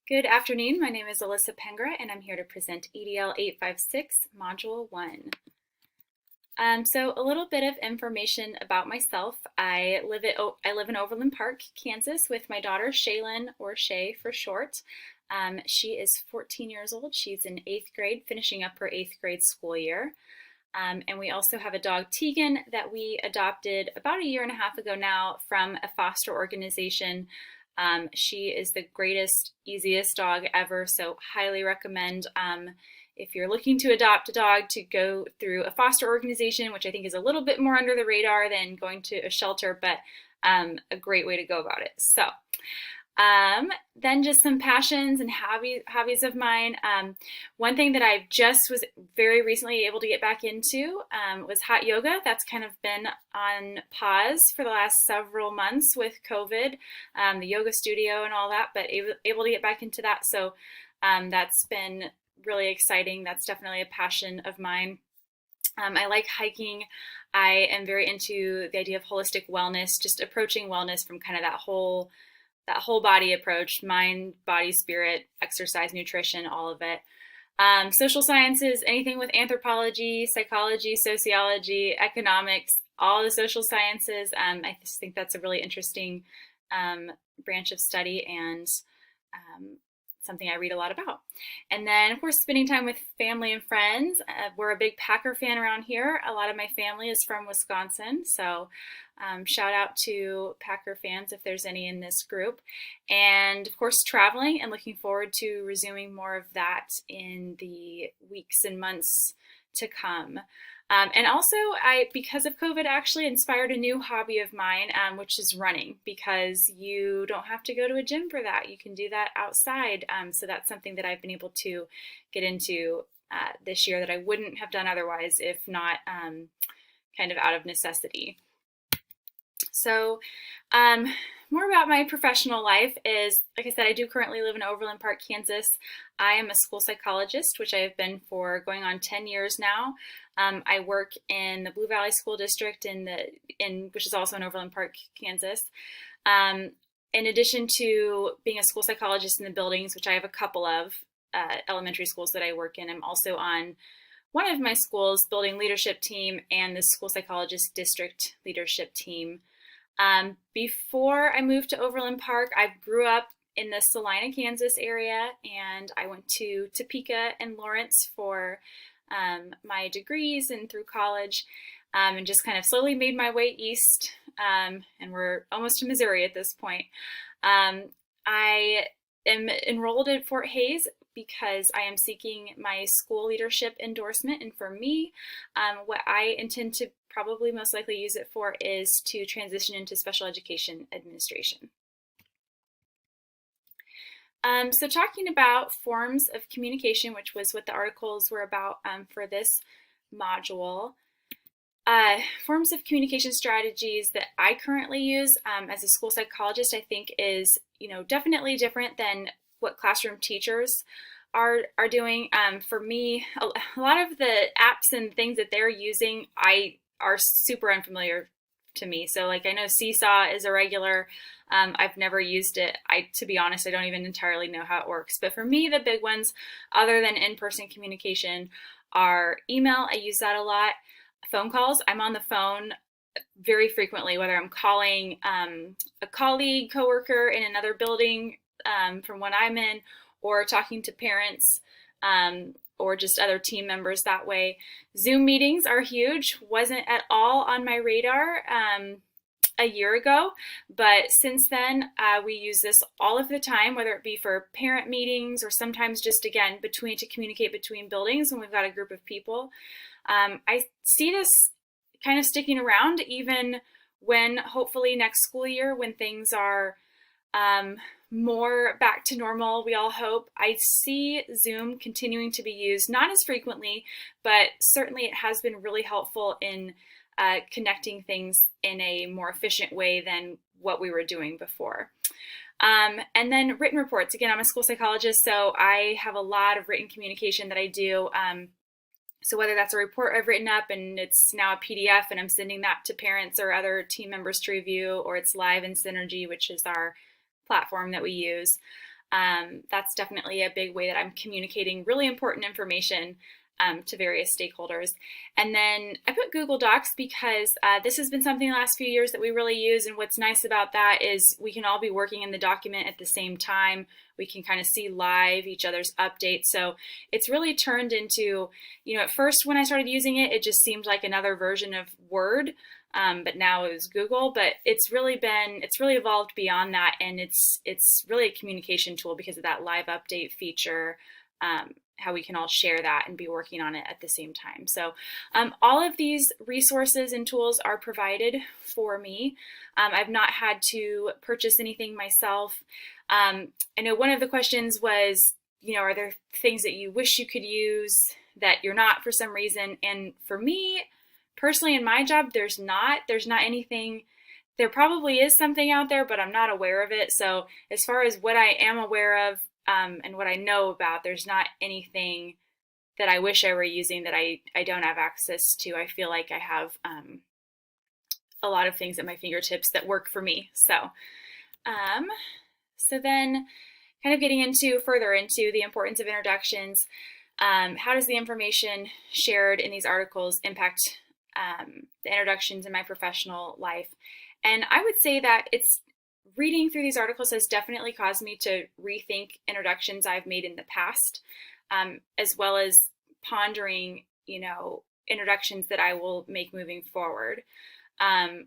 Good afternoon. My name is Alyssa Pengra, and I'm here to present EDL 856, Module 1. So a little bit of information about myself. I live in Overland Park, Kansas, with my daughter Shaylin, or Shay for short. She is 14 years old. She's in 8th grade, finishing up her 8th grade school year. And we also have a dog, Tegan, that we adopted about a year and a half ago now from a foster organization. She is the greatest, easiest dog ever, so highly recommend if you're looking to adopt a dog to go through a foster organization, which I think is a little bit more under the radar than going to a shelter, but a great way to go about it. So then just some passions and hobbies of mine. One thing that I just was very recently able to get back into was hot yoga. That's kind of been on pause for the last several months with COVID, the yoga studio and all that, but able to get back into that. So that's been really exciting. That's definitely a passion of mine. I like hiking. I am very into the idea of holistic wellness, just approaching wellness from kind of that whole body approach: mind, body, spirit, exercise, nutrition, all of it. Social sciences, anything with anthropology, psychology, sociology, economics, all the social sciences. I just think that's a really interesting branch of study, and something I read a lot about. And then, of course, spending time with family and friends. We're a big Packer fan around here. A lot of my family is from Wisconsin, so shout out to Packer fans if there's any in this group. And of course, traveling, and looking forward to resuming more of that in the weeks and months to come. And also, because of COVID, actually inspired a new hobby of mine, which is running, because you don't have to go to a gym for that. You can do that outside. So that's something that I've been able to get into this year that I wouldn't have done otherwise, if not kind of out of necessity. So more about my professional life is, like I said, I do currently live in Overland Park, Kansas. I am a school psychologist, which I have been for going on 10 years now. I work in the Blue Valley School District which is also in Overland Park, Kansas. In addition to being a school psychologist in the buildings, which I have a couple of elementary schools that I work in, I'm also on one of my schools' building leadership team and the school psychologist district leadership team. Before I moved to Overland Park, I grew up in the Salina, Kansas area, and I went to Topeka and Lawrence for my degrees and through college, and just kind of slowly made my way east, and we're almost to Missouri at this point. I am enrolled at Fort Hays because I am seeking my school leadership endorsement, and for me, what I intend to probably most likely use it for is to transition into special education administration. So talking about forms of communication, which was what the articles were about for this module. Forms of communication strategies that I currently use as a school psychologist, I think is, definitely different than what classroom teachers are doing. For me, a lot of the apps and things that they're using are super unfamiliar to me. So like, I know Seesaw is a regular. I've never used it. To be honest, I don't even entirely know how it works. But for me, the big ones, other than in-person communication, are email. I use that a lot. Phone calls. I'm on the phone very frequently, whether I'm calling a colleague, coworker in another building from one I'm in, or talking to parents or just other team members that way. Zoom meetings are huge. Wasn't at all on my radar a year ago, but since then we use this all of the time, whether it be for parent meetings or sometimes just, again, to communicate between buildings when we've got a group of people. I see this kind of sticking around even when, hopefully next school year, when things are more back to normal, we all hope, I see Zoom continuing to be used, not as frequently, but certainly it has been really helpful in connecting things in a more efficient way than what we were doing before. And then written reports. Again, I'm a school psychologist, so I have a lot of written communication that I do. So whether that's a report I've written up and it's now a PDF and I'm sending that to parents or other team members to review, or it's live in Synergy, which is our platform that we use. That's definitely a big way that I'm communicating really important information to various stakeholders. And then I put Google Docs because this has been something the last few years that we really use. And what's nice about that is we can all be working in the document at the same time. We can kind of see live each other's updates. So it's really turned into, at first when I started using it, it just seemed like another version of Word. But now it was Google, but it's really evolved beyond that, and it's really a communication tool because of that live update feature, how we can all share that and be working on it at the same time. So all of these resources and tools are provided for me. I've not had to purchase anything myself. I know one of the questions was, are there things that you wish you could use that you're not for some reason? And for me, personally, in my job, there's not anything. There probably is something out there, but I'm not aware of it. So as far as what I am aware of and what I know about, there's not anything that I wish I were using that I don't have access to. I feel like I have a lot of things at my fingertips that work for me. So then kind of getting further into the importance of introductions. How does the information shared in these articles impact the introductions in my professional life? And I would say that reading through these articles has definitely caused me to rethink introductions I've made in the past, as well as pondering, introductions that I will make moving forward. I've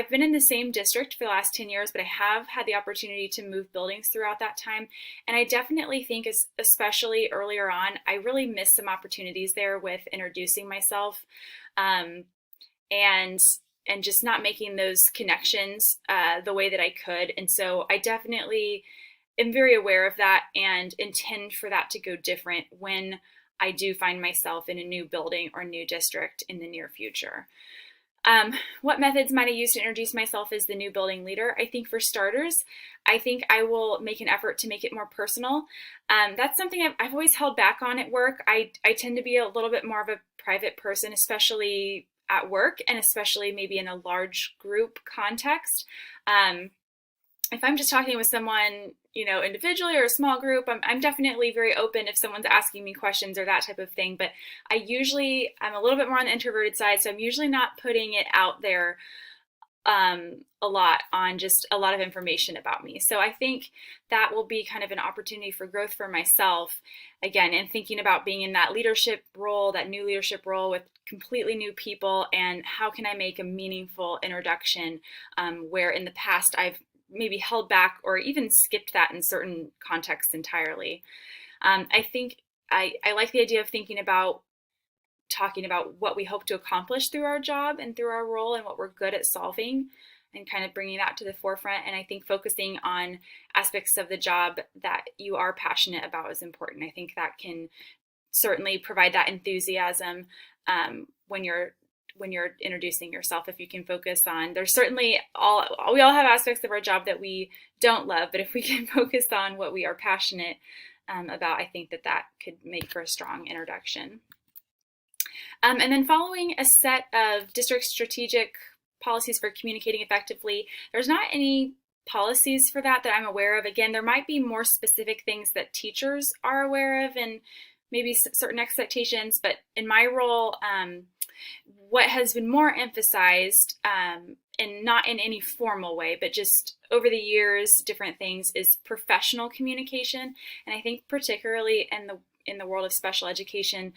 been in the same district for the last 10 years, but I have had the opportunity to move buildings throughout that time. And I definitely think, especially earlier on, I really missed some opportunities there with introducing myself, and just not making those connections the way that I could. And so I definitely am very aware of that and intend for that to go different when I do find myself in a new building or new district in the near future. What methods might I use to introduce myself as the new building leader? I think for starters, I think I will make an effort to make it more personal. That's something I've always held back on at work. I tend to be a little bit more of a private person, especially at work, and especially maybe in a large group context. If I'm just talking with someone, individually or a small group, I'm definitely very open if someone's asking me questions or that type of thing. But I'm a little bit more on the introverted side, so I'm usually not putting it out there a lot on just a lot of information about me. So I think that will be kind of an opportunity for growth for myself, again, and thinking about being in that leadership role, that new leadership role with completely new people, and how can I make a meaningful introduction where in the past I've maybe held back or even skipped that in certain contexts entirely. I think I like the idea of talking about what we hope to accomplish through our job and through our role and what we're good at solving, and kind of bringing that to the forefront. And I think focusing on aspects of the job that you are passionate about is important. I think that can certainly provide that enthusiasm when you're introducing yourself. If you can focus on, there's certainly we all have aspects of our job that we don't love, but if we can focus on what we are passionate about, I think that could make for a strong introduction. And then following a set of district strategic policies for communicating effectively, there's not any policies for that I'm aware of. Again, there might be more specific things that teachers are aware of and maybe certain expectations, but in my role, what has been more emphasized, and not in any formal way, but just over the years, different things, is professional communication. And I think particularly in the world of special education,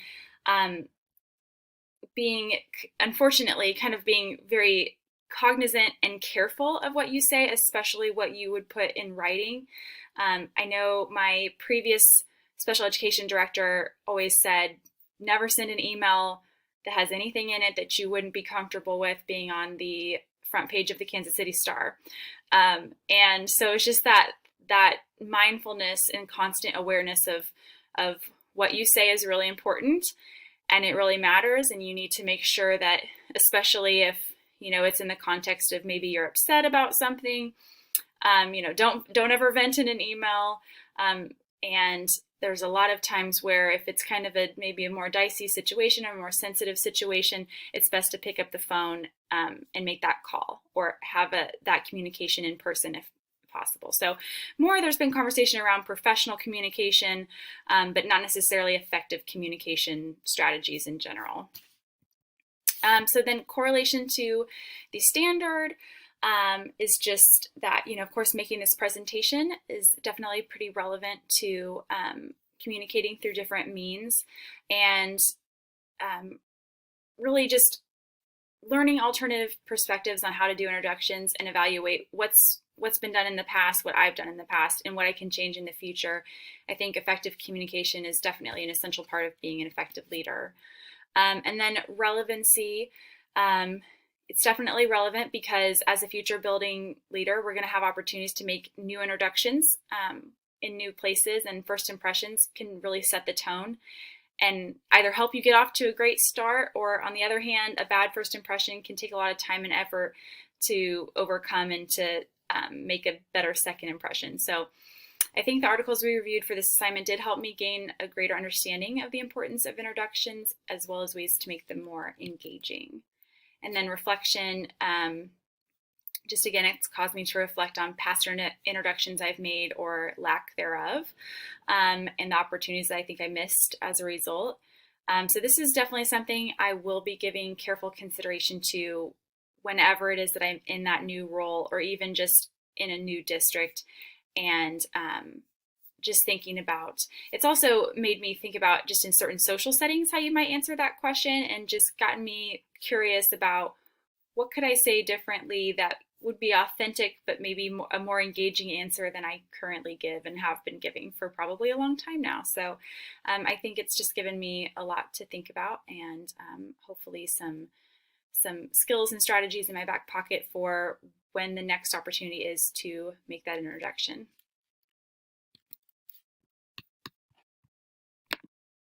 unfortunately, kind of being very cognizant and careful of what you say, especially what you would put in writing. I know my previous special education director always said, never send an email that has anything in it that you wouldn't be comfortable with being on the front page of the Kansas City Star. And so it's just that mindfulness and constant awareness of what you say is really important, and it really matters, and you need to make sure that, especially if it's in the context of maybe you're upset about something, don't ever vent in an email. And there's a lot of times where if it's kind of maybe a more dicey situation or a more sensitive situation, it's best to pick up the phone and make that call, or have that communication in person if possible. So there's been conversation around professional communication, but not necessarily effective communication strategies in general. So then correlation to the standard is just that, of course, making this presentation is definitely pretty relevant to communicating through different means, and really just learning alternative perspectives on how to do introductions and evaluate what's been done in the past, what I've done in the past, and what I can change in the future. I think effective communication is definitely an essential part of being an effective leader. And then relevancy, it's definitely relevant because as a future building leader, we're going to have opportunities to make new introductions in new places, and first impressions can really set the tone and either help you get off to a great start, or on the other hand, a bad first impression can take a lot of time and effort to overcome and to make a better second impression. So I think the articles we reviewed for this assignment did help me gain a greater understanding of the importance of introductions, as well as ways to make them more engaging. And then reflection, just again, it's caused me to reflect on past introductions I've made or lack thereof, and the opportunities that I think I missed as a result. So this is definitely something I will be giving careful consideration to whenever it is that I'm in that new role, or even just in a new district, and just thinking about, it's also made me think about just in certain social settings how you might answer that question, and just gotten me curious about what could I say differently that would be authentic, but maybe a more engaging answer than I currently give and have been giving for probably a long time now. So I think it's just given me a lot to think about, and hopefully some skills and strategies in my back pocket for when the next opportunity is to make that introduction.